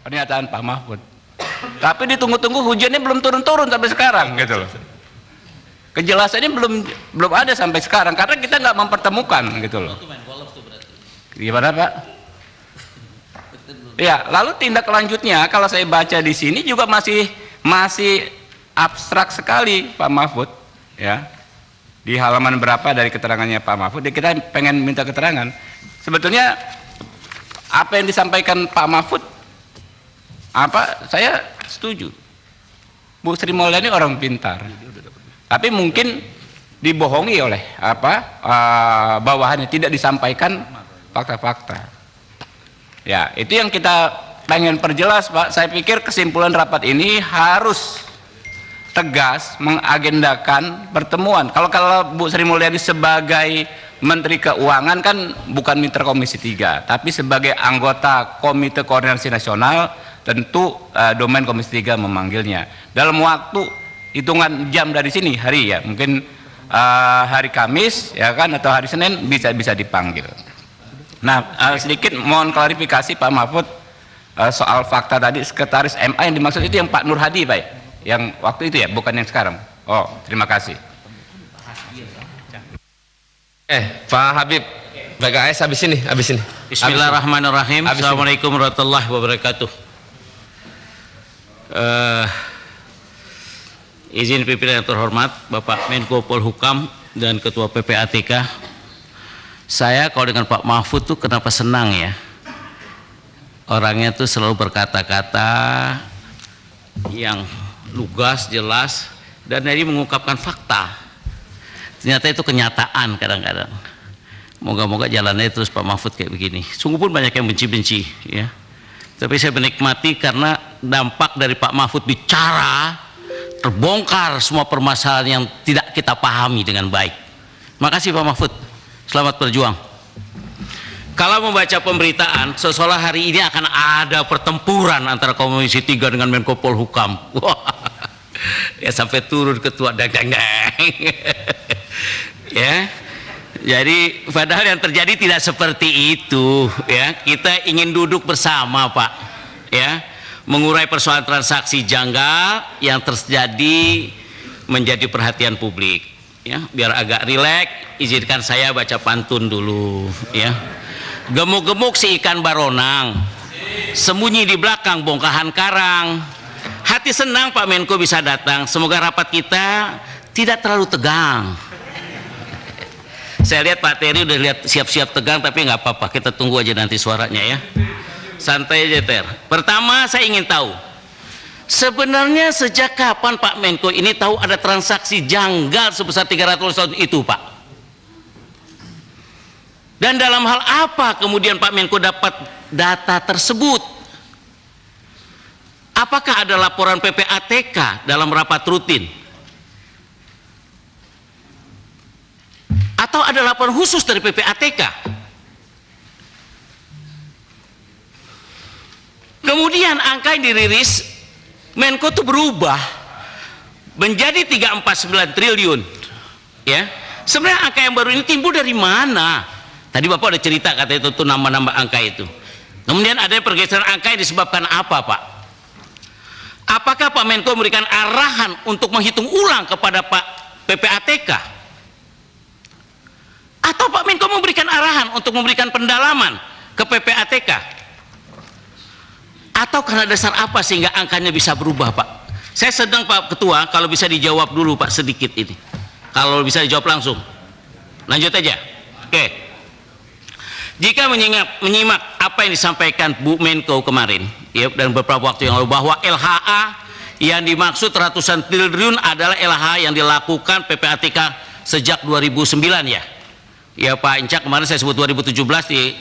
pernyataan Pak Mahfud. Tapi ditunggu-tunggu hujannya belum turun-turun sampai sekarang gitu loh. Kejelasannya belum ada sampai sekarang karena kita nggak mempertemukan gitu loh. Gimana Pak? Ya, lalu tindak lanjutnya kalau saya baca di sini juga masih abstrak sekali Pak Mahfud, ya. Di halaman berapa dari keterangannya Pak Mahfud? Kita pengen minta keterangan. Sebetulnya apa yang disampaikan Pak Mahfud, saya setuju. Bu Sri Mulyani orang pintar, tapi mungkin dibohongi oleh bawahannya, tidak disampaikan fakta-fakta. Ya, itu yang kita pengen perjelas Pak. Saya pikir kesimpulan rapat ini harus tegas mengagendakan pertemuan. Kalau Bu Sri Mulyani sebagai Menteri Keuangan kan bukan mitra Komisi 3, tapi sebagai anggota Komite Koordinasi Nasional tentu domain Komisi 3 memanggilnya. Dalam waktu hitungan jam dari sini, hari ya, mungkin hari Kamis ya kan, atau hari Senin bisa dipanggil. Nah, sedikit mohon klarifikasi Pak Mahfud soal fakta tadi sekretaris MA yang dimaksud itu yang Pak Nur Hadi Pak ya? Yang waktu itu ya, bukan yang sekarang. Oh, terima kasih. Pak Habib PKS habis ini. Bismillahirrahmanirrahim. Assalamualaikum warahmatullahi wabarakatuh. Izin pimpinan yang terhormat Bapak Menko Polhukam dan Ketua PPATK. Saya kalau dengan Pak Mahfud tuh kenapa senang ya, orangnya tuh selalu berkata-kata yang lugas, jelas, dan dari mengungkapkan fakta. Ternyata itu kenyataan kadang-kadang. Moga-moga jalannya terus Pak Mahfud kayak begini. Sungguh pun banyak yang benci-benci ya, tapi saya menikmati karena dampak dari Pak Mahfud bicara, terbongkar semua permasalahan yang tidak kita pahami dengan baik. Makasih Pak Mahfud. Selamat berjuang. Kalau membaca pemberitaan, seolah hari ini akan ada pertempuran antara Komisi 3 dengan Menko Polhukam. Wah, ya sampai turun ketua dang. Ya, jadi padahal yang terjadi tidak seperti itu. Ya, kita ingin duduk bersama Pak. Ya, mengurai persoalan transaksi janggal yang terjadi menjadi perhatian publik. Ya, biar agak rileks, izinkan saya baca pantun dulu ya. Gemuk-gemuk si ikan baronang, sembunyi di belakang bongkahan karang. Hati senang Pak Menko bisa datang, semoga rapat kita tidak terlalu tegang. Saya lihat Pak Terry udah lihat siap-siap tegang, tapi nggak apa-apa, kita tunggu aja nanti suaranya ya. Santai aja Ter. Pertama saya ingin tahu, sebenarnya sejak kapan Pak Menko ini tahu ada transaksi janggal sebesar 300 tahun itu Pak? Dan dalam hal apa kemudian Pak Menko dapat data tersebut? Apakah ada laporan PPATK dalam rapat rutin? Atau ada laporan khusus dari PPATK? Kemudian angka yang dirilis Menko itu berubah menjadi 349 triliun ya. Sebenarnya angka yang baru ini timbul dari mana? Tadi Bapak ada cerita katanya itu nama-nama angka itu. Kemudian ada pergeseran angka yang disebabkan apa Pak? Apakah Pak Menko memberikan arahan untuk menghitung ulang kepada Pak PPATK? Atau Pak Menko memberikan arahan untuk memberikan pendalaman ke PPATK? Atau karena dasar apa sehingga angkanya bisa berubah Pak? Saya sedang Pak Ketua, kalau bisa dijawab dulu Pak sedikit ini. Kalau bisa dijawab langsung. Lanjut aja. Oke. Jika menyimak apa yang disampaikan Bu Menko kemarin ya, dan beberapa waktu yang lalu, bahwa LHA yang dimaksud ratusan triliun adalah LHA yang dilakukan PPATK sejak 2009 ya. Ya Pak Incak, kemarin saya sebut 2017 di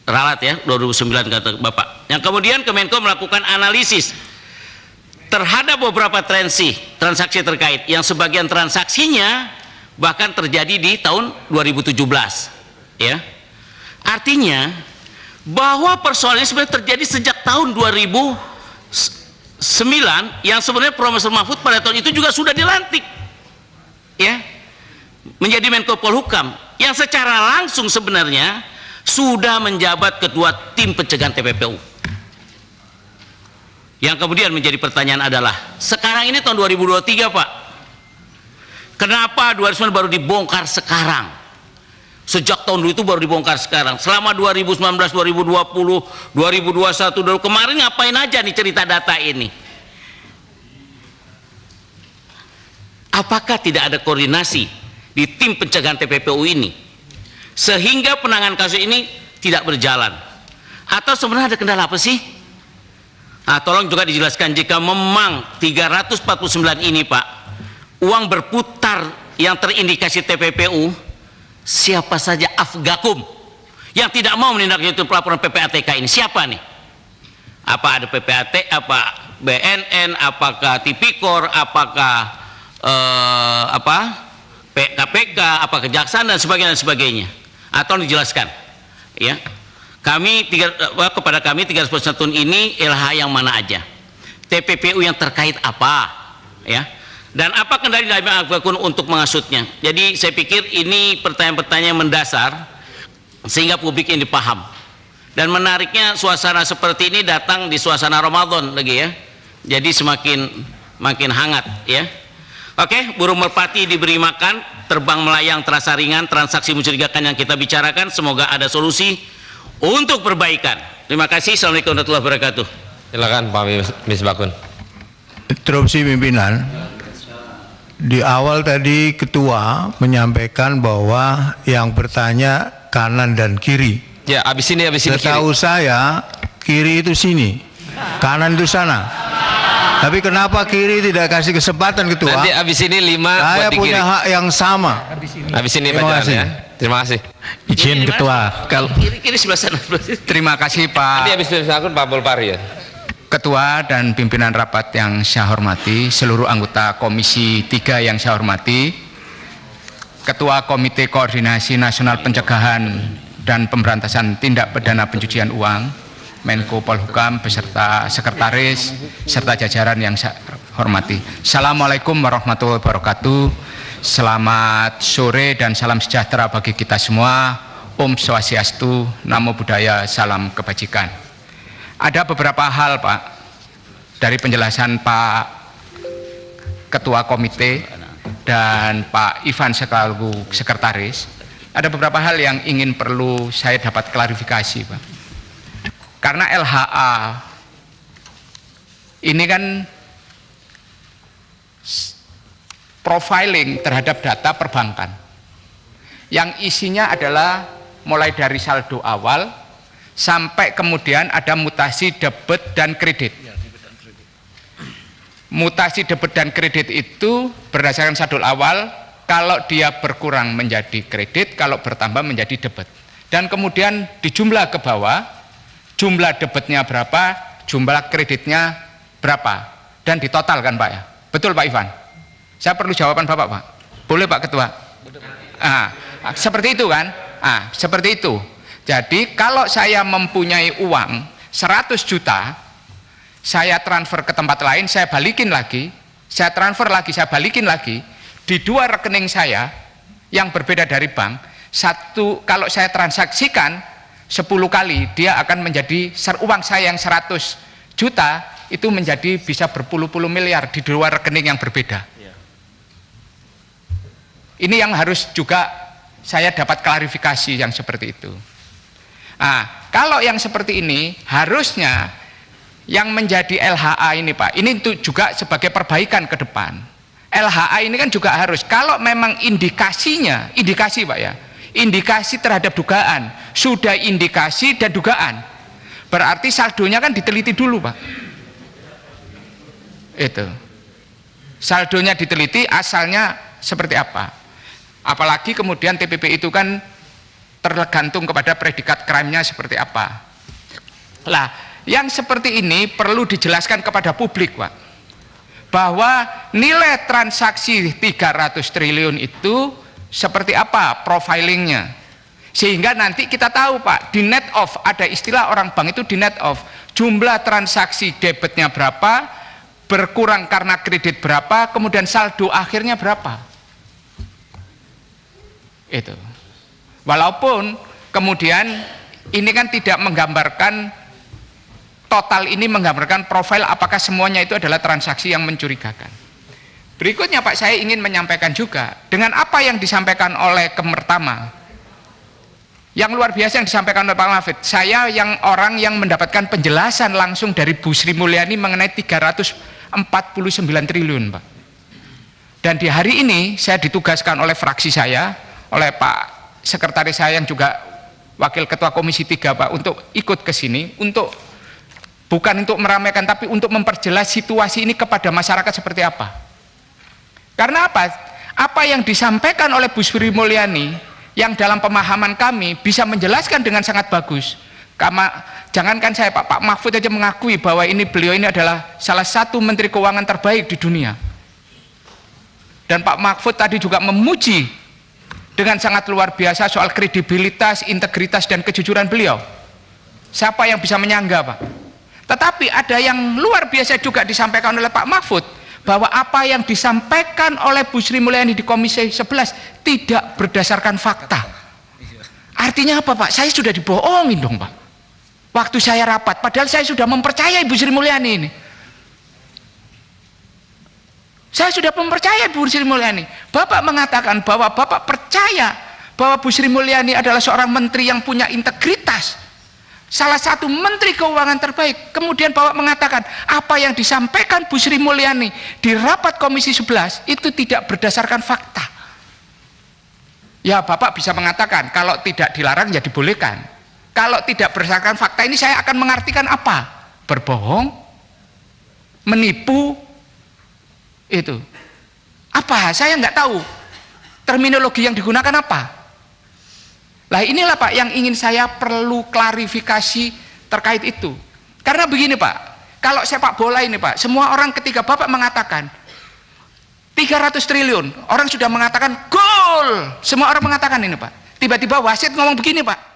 ralat ya, 2009 kata Bapak. Yang kemudian Kemenko melakukan analisis terhadap beberapa transaksi terkait yang sebagian transaksinya bahkan terjadi di tahun 2017 ya. Artinya bahwa persoalan ini sebenarnya terjadi sejak tahun 2009 yang sebenarnya Profesor Mahfud pada tahun itu juga sudah dilantik ya menjadi Menko Polhukam, yang secara langsung sebenarnya sudah menjabat ketua tim pencegahan TPPU. Yang kemudian menjadi pertanyaan adalah, sekarang ini tahun 2023 Pak, kenapa 2009 baru dibongkar sekarang? Sejak tahun dulu itu baru dibongkar sekarang. Selama 2019, 2020, 2021, kemarin ngapain aja nih cerita data ini? Apakah tidak ada koordinasi di tim pencegahan TPPU ini sehingga penanganan kasus ini tidak berjalan? Atau sebenarnya ada kendala apa sih? Nah, tolong juga dijelaskan, jika memang 349 ini Pak, uang berputar yang terindikasi TPPU, siapa saja afgakum yang tidak mau menindaklanjuti pelaporan PPATK ini? Siapa nih? Apa ada PPAT, apa BNN, apakah Tipikor, apakah KPK, apa kejaksaan dan sebagainya, atau dijelaskan ya. Kepada kami 341 ini LH yang mana aja, TPPU yang terkait apa ya, dan apa kendali dari akun untuk mengasutnya. Jadi saya pikir ini pertanyaan-pertanyaan mendasar sehingga publik ini paham. Dan menariknya suasana seperti ini datang di suasana Ramadan lagi ya, jadi makin hangat ya. Oke, burung merpati diberi makan, terbang melayang terasa ringan, transaksi mencurigakan yang kita bicarakan, semoga ada solusi untuk perbaikan. Terima kasih. Assalamualaikum warahmatullahi wabarakatuh. Silakan Pak Misbakun. Interupsi pimpinan. Di awal tadi ketua menyampaikan bahwa yang bertanya kanan dan kiri. Ya, habis ini kiri. Setahu saya kiri itu sini, kanan itu sana. Tapi kenapa kiri tidak kasih kesempatan ketua? Nanti habis ini 5 Saya buat di punya kiri. hak yang sama. Habis ini Terima bacaan kasih. ya. Terima kasih. Izin Ini ketua. Kalau kiri sebelah sana. Terima kasih Nanti Pak habis Misbakun Pak Bulpari ya. Ketua dan pimpinan rapat yang saya hormati, seluruh anggota Komisi 3 yang saya hormati, Ketua Komite Koordinasi Nasional Pencegahan dan Pemberantasan Tindak Pidana Pencucian Uang, Menko Polhukam beserta sekretaris serta jajaran yang saya hormati. Assalamualaikum warahmatullahi wabarakatuh. Selamat sore dan salam sejahtera bagi kita semua. Om Swastiastu, Namo Buddhaya, salam kebajikan. Ada beberapa hal Pak dari penjelasan Pak Ketua Komite dan Pak Ivan selaku sekretaris. Ada beberapa hal yang perlu saya dapat klarifikasi Pak. Karena LHA ini kan profiling terhadap data perbankan yang isinya adalah mulai dari saldo awal sampai kemudian ada mutasi debit dan kredit. Mutasi debit dan kredit itu berdasarkan saldo awal, kalau dia berkurang menjadi kredit, kalau bertambah menjadi debit. Dan kemudian dijumlah ke bawah, jumlah debitnya berapa, jumlah kreditnya berapa, dan ditotalkan Pak ya. Betul Pak Ivan? Saya perlu jawaban Bapak Pak. Boleh Pak Ketua? Seperti itu kan? Seperti itu. Jadi kalau saya mempunyai uang 100 juta, saya transfer ke tempat lain, saya balikin lagi, saya transfer lagi, saya balikin lagi, di dua rekening saya yang berbeda dari bank, satu kalau saya transaksikan 10 kali, dia akan menjadi uang saya yang 100 juta itu menjadi bisa berpuluh-puluh miliar di dua rekening yang berbeda. Ini yang harus juga saya dapat klarifikasi yang seperti itu. Kalau yang seperti ini harusnya yang menjadi LHA ini Pak, ini juga sebagai perbaikan ke depan. LHA ini kan juga harus, kalau memang indikasi Pak ya, indikasi terhadap dugaan, sudah indikasi dan dugaan, berarti saldonya kan diteliti dulu Pak. Itu saldonya diteliti, asalnya seperti apa. Apalagi kemudian TPP itu kan tergantung kepada predikat crime-nya seperti apa. Lah, yang seperti ini perlu dijelaskan kepada publik Pak, bahwa nilai transaksi 300 triliun itu seperti apa profilingnya, sehingga nanti kita tahu Pak, di net off, ada istilah orang bank itu di net off, jumlah transaksi debitnya berapa, berkurang karena kredit berapa, kemudian saldo akhirnya berapa. Itu walaupun kemudian ini kan tidak menggambarkan total ini menggambarkan profil apakah semuanya itu adalah transaksi yang mencurigakan. Berikutnya Pak, saya ingin menyampaikan juga dengan apa yang disampaikan oleh Kemertama, yang luar biasa yang disampaikan oleh Pak Mahfud. Saya yang orang yang mendapatkan penjelasan langsung dari Bu Sri Mulyani mengenai 349 triliun Pak. Dan di hari ini saya ditugaskan oleh fraksi saya, oleh Pak Sekretaris saya yang juga Wakil Ketua Komisi 3 Pak, untuk ikut ke sini, untuk bukan untuk meramaikan, tapi untuk memperjelas situasi ini kepada masyarakat seperti apa. Karena apa? Apa yang disampaikan oleh Bu Sri Mulyani, yang dalam pemahaman kami bisa menjelaskan dengan sangat bagus. Jangankan saya Pak Mahfud aja mengakui bahwa beliau ini adalah salah satu Menteri Keuangan terbaik di dunia. Dan Pak Mahfud tadi juga memuji dengan sangat luar biasa soal kredibilitas, integritas, dan kejujuran beliau. Siapa yang bisa menyangga Pak? Tetapi ada yang luar biasa juga disampaikan oleh Pak Mahfud, bahwa apa yang disampaikan oleh Bu Sri Mulyani di Komisi 11 tidak berdasarkan fakta. Artinya apa Pak? Saya sudah dibohongin dong Pak. Waktu saya rapat, padahal saya sudah mempercayai Bu Sri Mulyani ini. Saya sudah mempercayai Bu Sri Mulyani. Bapak mengatakan bahwa Bapak percaya bahwa Bu Sri Mulyani adalah seorang menteri yang punya integritas, salah satu Menteri Keuangan terbaik. Kemudian Bapak mengatakan apa yang disampaikan Bu Sri Mulyani di rapat Komisi 11 itu tidak berdasarkan fakta. Ya Bapak bisa mengatakan kalau tidak dilarang ya dibolehkan. Kalau tidak berdasarkan fakta ini saya akan mengartikan apa? Berbohong, menipu, itu apa? Saya nggak tahu terminologi yang digunakan apa. Lah inilah Pak yang ingin saya perlu klarifikasi terkait itu. Karena begini Pak, kalau sepak bola ini Pak, semua orang ketika Bapak mengatakan 300 triliun, orang sudah mengatakan gol, semua orang mengatakan ini Pak. Tiba-tiba wasit ngomong begini Pak,